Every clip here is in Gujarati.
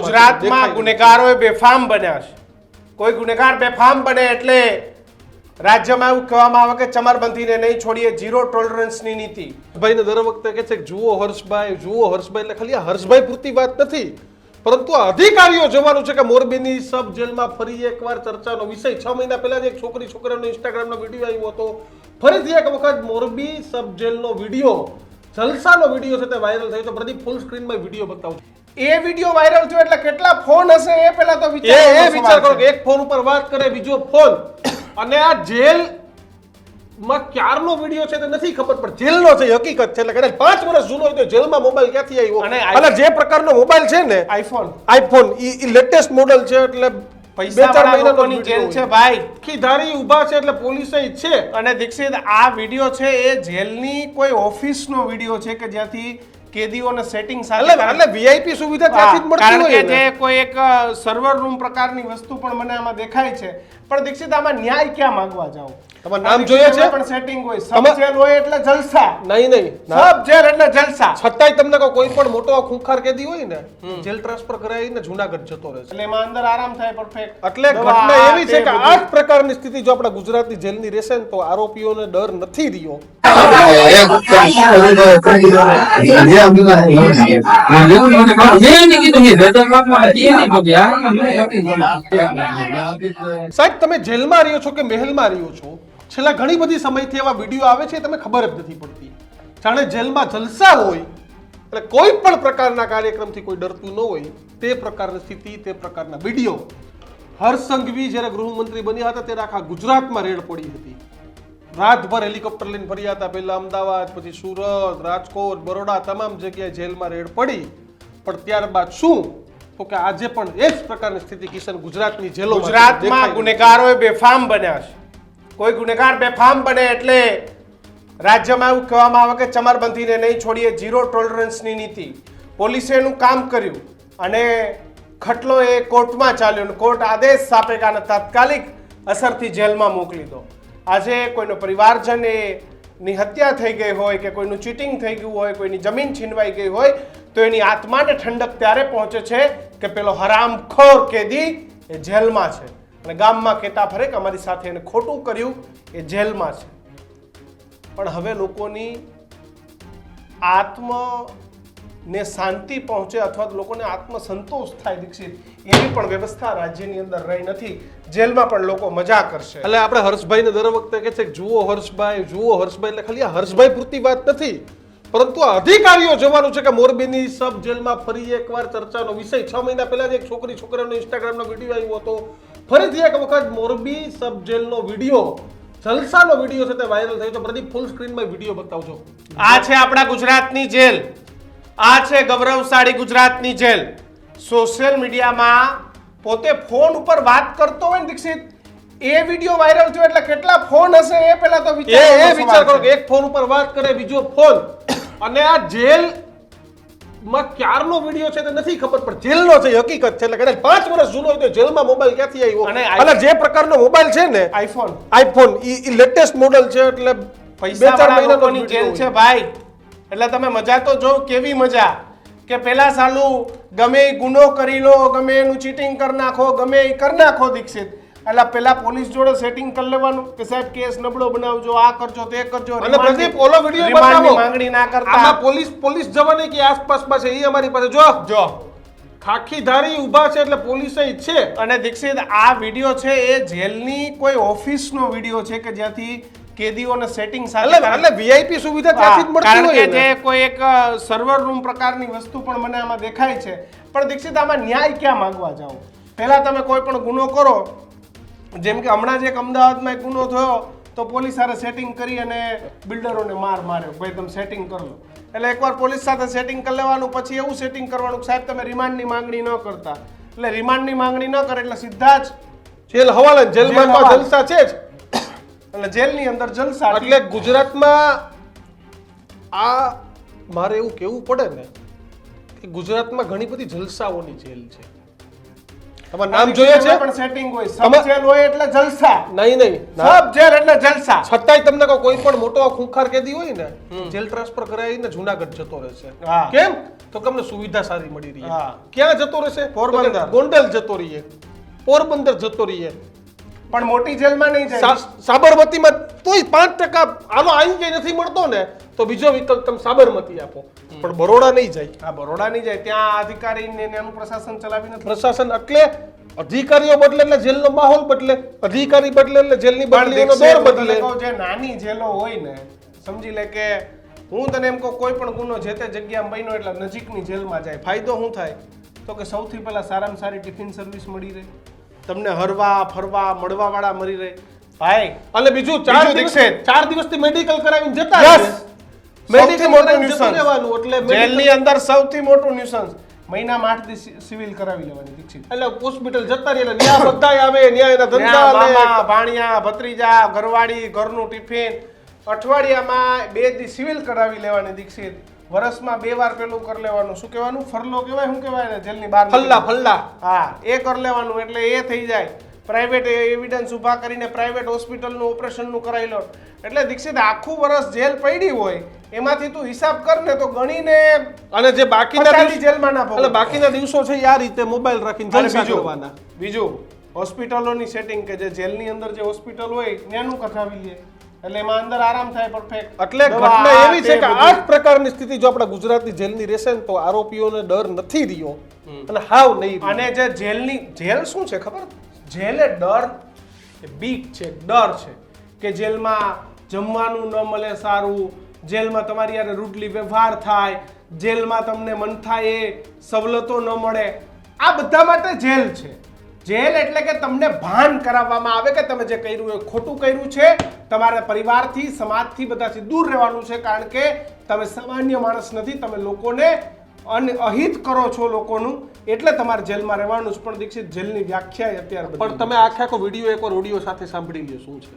ગુજરાતમાં ગુનેગારો બેફામ બન્યા છે. કોઈ ગુનેગાર બેફામ બને એટલે રાજ્યમાં એવું કહેવામાં આવે કે ચમરબંધીને નહીં છોડીએ, ઝીરો ટોલરન્સની નીતિ. ભાઈને દર વખતે કહે છે કે જુઓ હર્ષભાઈ એટલે ખાલી આ હર્ષભાઈ પૂરતી વાત નથી, પરંતુ આ અધિકારીઓ જોવાનું છે કે મોરબીની સબ જેલમાં ફરી એકવાર ચર્ચાનો વિષય. 6 મહિના પહેલા જ એક છોકરાનો ઇન્સ્ટાગ્રામનો વિડીયો આવ્યો હતો. ફરીથી એક વખત મોરબી સબ જેલનો વિડીયો, જલસાનો વિડીયો છે તે વાયરલ થયો. તો પ્રદીપ ફૂલ સ્ક્રીનમાં વિડીયો બતાવું. એ વિડીયો વાયરલ થયો એટલે કેટલા ફોન હશે એ પહેલા તો વિચાર કરો કે એક ફોન ઉપર વાત કરે, બીજો ફોન, અને આ જેલ માં ક્યારનો વિડીયો છે તે નથી ખબર, પણ જેલનો છે, હકીકત છે. એટલે કદાચ 5 વર્ષ જૂનો હોય તો જેલમાં મોબાઈલ ક્યાંથી આવ્યો? અને જે પ્રકારનો મોબાઈલ છે ને, આઈફોન ઈ લેટેસ્ટ મોડેલ છે. એટલે 2-4 મહિનાની જેલ છે ભાઈ. ખીધારી ઊભા છે એટલે પોલીસે છે. અને દીક્ષિત, આ વિડીયો છે એ જેલની કોઈ ઓફિસનો વિડીયો છે કે જ્યાંથી કેદીઓને સેટિંગ સાથે એટલે વીઆઈપી સુવિધા ત્યાંથી જ મળતી હોય. કારણ કે જે કોઈ એક સર્વર રૂમ પ્રકારની વસ્તુ પણ મને આમાં દેખાય છે. પણ દીક્ષિત, આમાં ન્યાય ક્યાં માંગવા જાવ? તમારું નામ જોઈએ છે? પણ સેટિંગ હોય, સબ જેલ હોય એટલે જલસા. નહીં સબ જેલ એટલે જલસા. છતાંય તમને કોઈ પણ મોટો ખૂંખાર કેદી હોય ને, જેલ ટ્રાન્સફર કરાવીને જુનાગઢ જતો રહે છે. એટલે એમાં અંદર આરામ થાય. પરફેક્ટ. એટલે ઘટના એવી છે કે આ જ પ્રકારની સ્થિતિ જો આપણા ગુજરાતની જેલની રહેશે ને તો આરોપીઓને ડર નથી રહ્યો. સાહેબ, તમે જેલમાં રહ્યો છો કે મહેલમાં રહ્યો છો, છેલ્લા ઘણી બધી સમયથી એવા વિડીયો આવે છે, તમે ખબર જ નથી પડતી. જાણે જેલમાં જલસા હોય એટલે કોઈ પણ પ્રકારના કાર્યક્રમથી કોઈ ડરતું ન હોય તે પ્રકારની સ્થિતિ, તે પ્રકારના વિડીયો. હર્ષ સંઘવી જ્યારે ગૃહમંત્રી બન્યા હતા ત્યારે આખા ગુજરાતમાં રેડ પડી હતી. રાતભર હેલિકોપ્ટર લઈને ફર્યા હતા. પહેલા અમદાવાદ, પછી સુરત, રાજકોટ, બરોડા, તમામ જગ્યાએ જેલમાં રેડ પડી. પણ ત્યારબાદ શું તો કે આજે પણ એ જ પ્રકારની સ્થિતિ કિશન ગુજરાતની જેલો. ગુજરાતમાં ગુનેગારો બેફામ બન્યા છે. કોઈ ગુનેગાર બેફામ બને એટલે રાજ્યમાં એવું કહેવામાં આવે કે ચમરબંધીને નહીં છોડીએ, ઝીરો ટોલરન્સની નીતિ. પોલીસે એનું કામ કર્યું અને ખટલો એ કોર્ટમાં ચાલ્યો અને કોર્ટ આદેશ આપે કે તાત્કાલિક અસરથી જેલમાં મોકલી દો. આજે કોઈનો પરિવારજન ની હત્યા થઈ ગઈ હોય કે કોઈનું ચીટિંગ થઈ ગયું હોય, કોઈની જમીન છીનવાઈ ગઈ હોય તો એની આત્માને ઠંડક ત્યારે પહોંચે છે કે પેલો હરામખોર કેદી એ જેલમાં છે અને ગામમાં કહેતા ફરે કે અમારી સાથે એને ખોટું કર્યું, એ જેલમાં છે. પણ હવે લોકોની આત્મને શાંતિ પહોંચે અથવા લોકોને આત્મસંતોષ થાય દીક્ષિત, એવી પણ વ્યવસ્થા રાજ્યની અંદર રહી નથી. જેલમાં પણ લોકો મજા કરશે. એટલે આપણે હર્ષભાઈને દર વખતે કહે છે કે જુઓ હર્ષભાઈ એટલે ખાલી આ હર્ષભાઈ પૂરતી વાત નથી, પરંતુ આ અધિકારીઓ જોવાનું છે કે મોરબીની સબ જેલમાં ફરી એકવાર ચર્ચાનો વિષય. 6 મહિના પહેલા જ એક છોકરાનો ઇન્સ્ટાગ્રામનો વિડીયો આવ્યો હતો. ફરીથી એક વખત મોરબી સબ જેલનો વિડીયો, જલસાનો વિડીયો છે તે વાયરલ થયો. તો પ્રદીપ ફૂલ સ્ક્રીનમાં વિડીયો બતાવજો. આ છે આપણા ગુજરાતની જેલ. આ છે ગૌરવશાળી ગુજરાતની જેલ. સોશિયલ મીડિયામાં પોતે ફોન ઉપર વાત કરતો હોય ને દીક્ષિત, એ વિડીયો વાયરલ થયો એટલે કેટલા ફોન હશે એ પહેલા તો વિચાર કરો કે એક ફોન ઉપર વાત કરે, બીજો ફોન, અને આ જેલ માં ક્યારનો વિડીયો છે તે નથી ખબર, પણ જેલનો છે, હકીકત છે. એટલે કદાચ 5 વર્ષ જૂનો હોય તો જેલમાં મોબાઈલ ક્યાંથી આવ્યો? અને જે પ્રકારનો મોબાઈલ છે ને, આઈફોન ઈ લેટેસ્ટ મોડેલ છે. એટલે 2-4 મહિનાની જેલ છે ભાઈ. એટલે તમે મજા તો જો કેવી મજા કે પેલા સાલું ગમે એ ગુનો કરી લો, ગમે એનું ચીટિંગ કરી નાખો, ગમે એ કરી નાખો દીક્ષિત. એટલે પેલા પોલીસ જોડે સેટિંગ કરી લેવાનું કે સાહેબ કેસ નબળો બનાવજો, આ કરજો, તે કરજો. અને પ્રદીપ ઓલો વિડિયો બતાવો, માંગણી ના કરતા. આમાં પોલીસ જવાની કે આસપાસમાં છે, એ અમારી પાસે જો ખાખીધારી ઊભા છે એટલે પોલીસે છે. અને દીક્ષિત, આ વિડિયો છે એ જેલની કોઈ ઓફિસનો વિડિયો છે કે જ્યાંથી કેદીઓને સેટિંગ સાથે એટલે વીઆઈપી સુવિધા ત્યાંથી જ મળતી હોય. કારણ કે જે કોઈ એક સર્વર રૂમ પ્રકારની વસ્તુ પણ મને આમાં દેખાય છે. પણ દીક્ષિત, આમાં ન્યાય ક્યાં માંગવા જાવ? પહેલા તમે કોઈ પણ ગુનો કરો, જેમ કે હમણાં જ એક અમદાવાદમાં એક ગુનો થયો તો પોલીસ સાથે સેટિંગ કરી અને બિલ્ડરોને માર્યો, ભાઈ તમે સેટિંગ કરો. એટલે એકવાર પોલીસ સાથે સેટિંગ કરી લેવાનું, પછી એવું સેટિંગ કરવાનું સાહેબ તમે રિમાન્ડની માંગણી ન કરતા. એટલે રિમાન્ડની માંગણી ન કરે એટલે સીધા જ જેલ હવાલે. જેલમાં તો જલસા છે જ. એટલે જેલની અંદર જલસા. એટલે ગુજરાતમાં આ મારે એવું કહેવું પડે ને કે ગુજરાતમાં ઘણી બધી જલસાઓની જેલ છે. તમારું નામ જોઈએ છે? પણ સેટિંગ હોય, સબ જેલ હોય એટલે જલસા, નહીં સબ જેલ એટલે જલસા. છતાંય તમને કોઈ પણ મોટો ખૂંખાર કેદી હોય ને જેલ ટ્રાન્સફર કરાવીને જુનાગઢ જતો રહેશે. હા. કેમ? તો તમને સુવિધા સારી મળી રહી. હા. ક્યાં જતો રહેશે? પોરબંદર. તો કે ગોંડલ જતો રહીએ, પોરબંદર જતો રહીએ, પણ મોટી જેલમાં નહીં જાય. સાબરમતીમાં તોય 5% આનો આઈન કઈ નથી મળતો ને તો બીજો વિકલ્પ તમે સાબરમતી આપો, પણ બરોડા નહીં જાય. હા, બરોડા નહીં જાય. ત્યાં અધિકારીને એનું પ્રશાસન ચલાવી નથી. પ્રશાસન એટલે અધિકારીઓ બદલે એટલે જેલનો માહોલ બદલે, અધિકારી બદલે એટલે જેલની બદલીનો દોર બદલે. જે નાની જેલો હોય ને, સમજી લે કે હું તને એમ કહું કોઈ પણ ગુનો જે તે જગ્યામાં બન્યો એટલે નજીકની જેલમાં જાય. ફાયદો શું થાય? તો કે સૌથી પહેલા સારામાં સારી ટિફિન સર્વિસ મળી રહે, તમને હરવા ફરવા મળવા વાળા મળી રહે ભાઈ. અને બીજું બીજું દીક્ષિત, 4 દિવસથી મેડિકલ કરાવીને જતા Yes. રહે. સૌથી મોટું કરાવીને જતું nuisance. રહેવાનું, એટલે જેલની અંદર સૌથી મોટું ન્યુસન્સ મહિનામાં 8 દી સિવિલ કરાવી લેવાની. દીક્ષિત, એટલે હોસ્પિટલ જતા રહે એટલે ન્યા બધાય આવે, ન્યા એના ધંધા ત્યાં લે. મામા, ભાણિયા, ભત્રીજા, ઘરવાળી, ઘરનું ટિફિન, અઠવાડિયામાં 2 દી સિવિલ કરાવી લેવાની. દીક્ષિત, વર્ષમાં 2 વાર પેલું કરી લેવાનું, શું કહેવાનું, ફરલો કહેવાય, શું કહેવાય ને જેલની બહાર ફલ્લા હા, એ કરી લેવાનું એટલે એ થઈ જાય. પ્રાઇવેટ એવિડન્સ ઊભા કરીને પ્રાઇવેટ હોસ્પિટલનું ઓપરેશનનું કરાવી લો. એટલે દીક્ષિત આખું વર્ષ જેલ પડી હોય એમાંથી તું હિસાબ કર ને તો ગણીને અને જે બાકીના પચાસની જેલમાં ના ભોગવે. એટલે બાકીના દિવસો છે આ રીતે મોબાઈલ રાખીને અને જલસા કરવાના. બીજું હોસ્પિટલોની સેટિંગ કે જે જેલની અંદર જે હોસ્પિટલ હોય ત્યાંનું કથાવી લે એટલે એમાં અંદર આરામ થાય પરફેક્ટ. એટલે ઘટના એવી છે કે આ જ પ્રકારની સ્થિતિ જો આપણા ગુજરાતની જેલની રહેશે ને તો આરોપીઓને ડર નથી રહ્યો અને હાવ નહીં રહ્યો. અને જે જેલ શું છે ખબર? જેલ એ ડર, એ બીક છે, ડર છે કે જેલમાં જમવાનું ન મળે સારું, જેલમાં તમારી યારે રૂડલી વ્યવહાર થાય, જેલમાં તમને મન થાય એ સવલતો ન મળે. આ બધા માટે જેલ છે. જેલ એટલે કે તમને ભાન કરાવવામાં આવે કે તમે જે કર્યું એ ખોટું કર્યું છે, તમારા પરિવારથી, સમાજથી, બધાથી દૂર રહેવાનું છે, કારણ કે તમે સામાન્ય માણસ નથી, તમે લોકોને અહિત કરો છો લોકોનું, એટલે તમારે જેલમાં રહેવાનું જ. પણ દીક્ષિત, જેલની વ્યાખ્યા અત્યારે પણ તમે આખે આખો વિડીયો એકવાર ઓડિયો સાથે સાંભળી લ્યો શું છે.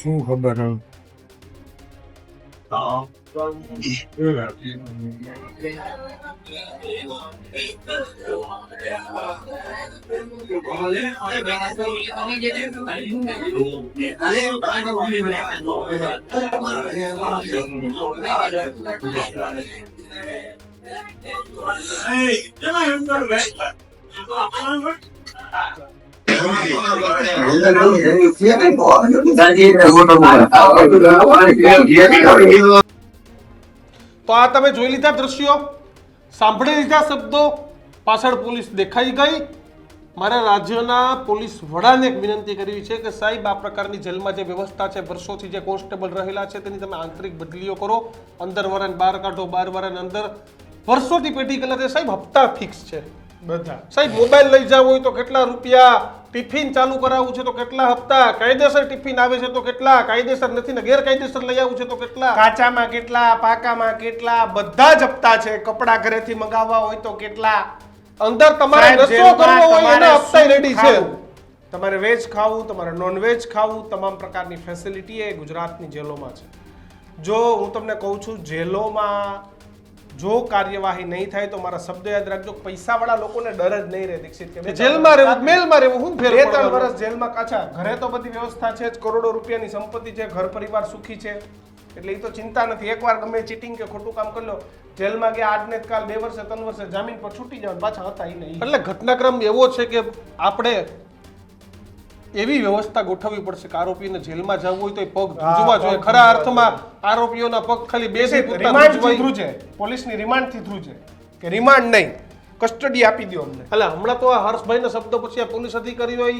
શું ખબર તો આ તમે જોઈ લીધા દ્રશ્યો, સાંભળી લીધા શબ્દો, પાછળ પોલીસ દેખાઈ ગઈ. મારા રાજ્યના પોલીસ વડાને એક વિનંતી કરવી છે કે સાહેબ આ પ્રકારની જેલમાં જે વ્યવસ્થા છે, વર્ષોથી જે કોન્સ્ટેબલ રહેલા છે તેની તમે આંતરિક બદલીઓ કરો, અંદર વાળાને બહાર કાઢો, બહાર વાળાને અંદર. વર્ષોથી પેટી કલા છે સાહેબ, હપ્તા ફિક્સ છે બધા. સાહેબ મોબાઈલ લઈ જાવ હોય તો કેટલા રૂપિયા, ટિફિન ચાલુ કરાવવું છે તો કેટલા હપ્તા, કાયદેસર ટિફિન આવે છે તો કેટલા, કાયદેસર નથી ને ગેરકાયદેસર લઈ આવવું છે તો કેટલા, કાચામાં કેટલા, પાકામાં કેટલા, બધા જ હપ્તા છે. કપડા ઘરેથી મંગાવવા હોય તો કેટલા, અંદર તમારે નશો કરવો હોય એના હપ્તા રેડી છે. તમારે વેજ ખાવું, તમારે નોન વેજ ખાવું, તમામ પ્રકારની ફેસિલિટી એ ગુજરાતની જેલોમાં છે. જો હું તમને કહું છું જેલોમાં જો કાર્યવાહી નહીં થાય તો મારા શબ્દ યાદ રાખજો, પૈસાવાળા લોકોને ડર જ નહીં રહે. દીક્ષિત, કે જેલમાં રહેવું, મેલમાં રહેવું, હું ફેર 2-3 વર્ષ જેલમાં કાચા. ઘરે તો બધી વ્યવસ્થા છે જ, કરોડો રૂપિયાની સંપત્તિ છે, ઘર પરિવાર સુખી છે, એટલે એ તો ચિંતા નથી. એકવાર ગમે ચીટિંગ કે ખોટું કામ કરી લો, જેલમાં ગયા આજને જ કાલ 2 વર્ષે 3 વર્ષે જામીન પર છૂટી જાવ, પાછા હતા ઈ નહીં. એટલે ઘટનાક્રમ એવો છે કે આપણે એવી વ્યવસ્થા ગોઠવવી પડશે કે આરોપીને જેલમાં જવું હોય તો એ પગ ધ્રુજવા જોઈએ. ખરા અર્થમાં આરોપીઓના પગ ખાલી બેસી રિમાન્ડ થી ધ્રુજે, પોલીસની રિમાન્ડ થી ધ્રુજે, કે રિમાન્ડ નહીં, કસ્ટડી આપી દો અમને. એટલે હમણાં તો આ હર્ષભાઈના શબ્દો પછી આ પોલીસ અધિકારીઓએ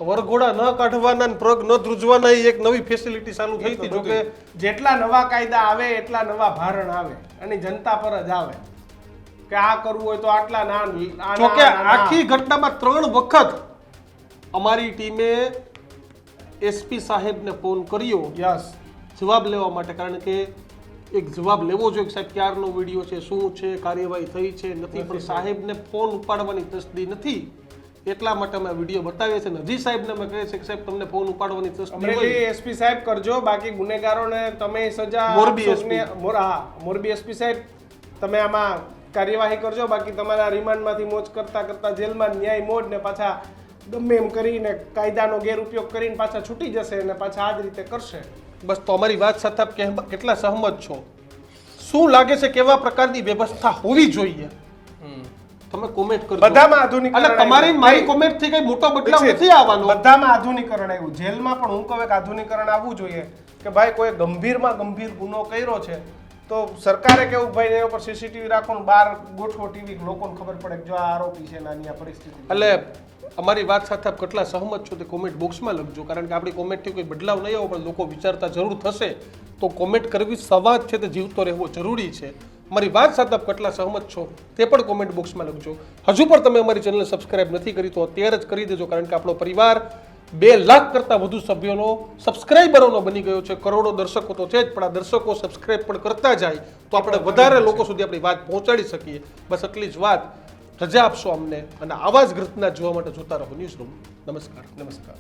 વરઘોડા ન કાઢવાના ને પ્રગ ન ધ્રુજવાના એ એક નવી ફેસિલિટી ચાલુ થઈ હતી. જોકે જેટલા નવા કાયદા આવે એટલા નવા ભારણ આવે અને જનતા પર જ આવે કે આ કરવું હોય તો આટલા જોકે આખી ઘટનામાં 3 વખત અમારી ટીમે એસપી સાહેબને ફોન કર્યો યસ જવાબ લેવા માટે, કારણ કે એક જવાબ લેવો જોઈએ કે સાહેબ ક્યારનો વિડીયો છે, શું છે, કાર્યવાહી થઈ છે નથી, પણ સાહેબને ફોન ઉપાડવાની તસ્દી નથી એટલા માટે અમે વિડીયો બતાવીએ છીએ. હજી સાહેબને અમે કહીએ છીએ કે સાહેબ તમને ફોન ઉપાડવાની તસ્દી અમરેલી એસપી સાહેબ કરજો, બાકી ગુનેગારોને તમે સજા મોરબી આપશો ને- મોરબી એસપી સાહેબ તમે આમાં કાર્યવાહી કરજો, બાકી તમારા રિમાન્ડમાંથી મોજ કરતા કરતા જેલમાં ન્યાય મોજ ને પાછા ગમે એમ કરીને કાયદાનો ગેરઉપયોગ કરીને પાછા છૂટી જશે અને પાછા આ જ રીતે કરશે. બસ તો અમારી વાત સાથે આપ કેટલા સહમત છો? શું લાગે છે કેવા પ્રકારની વ્યવસ્થા હોવી જોઈએ? તમે કોમેન્ટ કરજો. બધામાં આધુનિકરણ એટલે તમારી આવ્યું. મારી કોમેન્ટ થી કઈ મોટો બદલાવ નથી આવવાનો. બધામાં આધુનિકરણ આવ્યું. જેલમાં પણ હું કહું કે આધુનિકરણ આવવું જોઈએ કે ભાઈ કોઈ ગંભીરમાં ગંભીર ગુનો કર્યો છે તો સરકારે કેવું ભાઈ એના ઉપર સીસીટીવી રાખો ને બહાર ગોઠવો ટીવી, લોકોને ખબર પડે કે જો આ આરોપી છે નાની આ પરિસ્થિતિ. એટલે અમારી વાત સાથે આપ કેટલા સહમત છો તે કોમેન્ટ બોક્સમાં લખજો, કારણ કે આપણી કોમેન્ટથી કોઈ બદલાવ નહીં આવે પણ લોકો વિચારતા જરૂર થશે તો કોમેન્ટ કરવી, સંવાદ છે તે જીવતો રહેવો જરૂરી છે. અમારી વાત સાથે આપ કેટલા સહમત છો તે પણ કોમેન્ટ બોક્સમાં લખજો. હજુ પણ તમે અમારી ચેનલ સબસ્ક્રાઇબ નથી કરી તો અત્યારે જ કરી દેજો, કારણ કે આપણો પરિવાર 2 લાખ કરતાં વધુ સભ્યોનો સબસ્ક્રાઇબરોનો બની ગયો છે. કરોડો દર્શકો તો છે જ, પણ આ દર્શકો સબસ્ક્રાઇબ પણ કરતા જાય તો આપણે વધારે લોકો સુધી આપણી વાત પહોંચાડી શકીએ. બસ એટલી જ વાત. રજા આપશો અમને અને આવા જ ઘટના જોવા માટે જોતા રહો ન્યૂઝ રૂમ. નમસ્કાર. નમસ્કાર.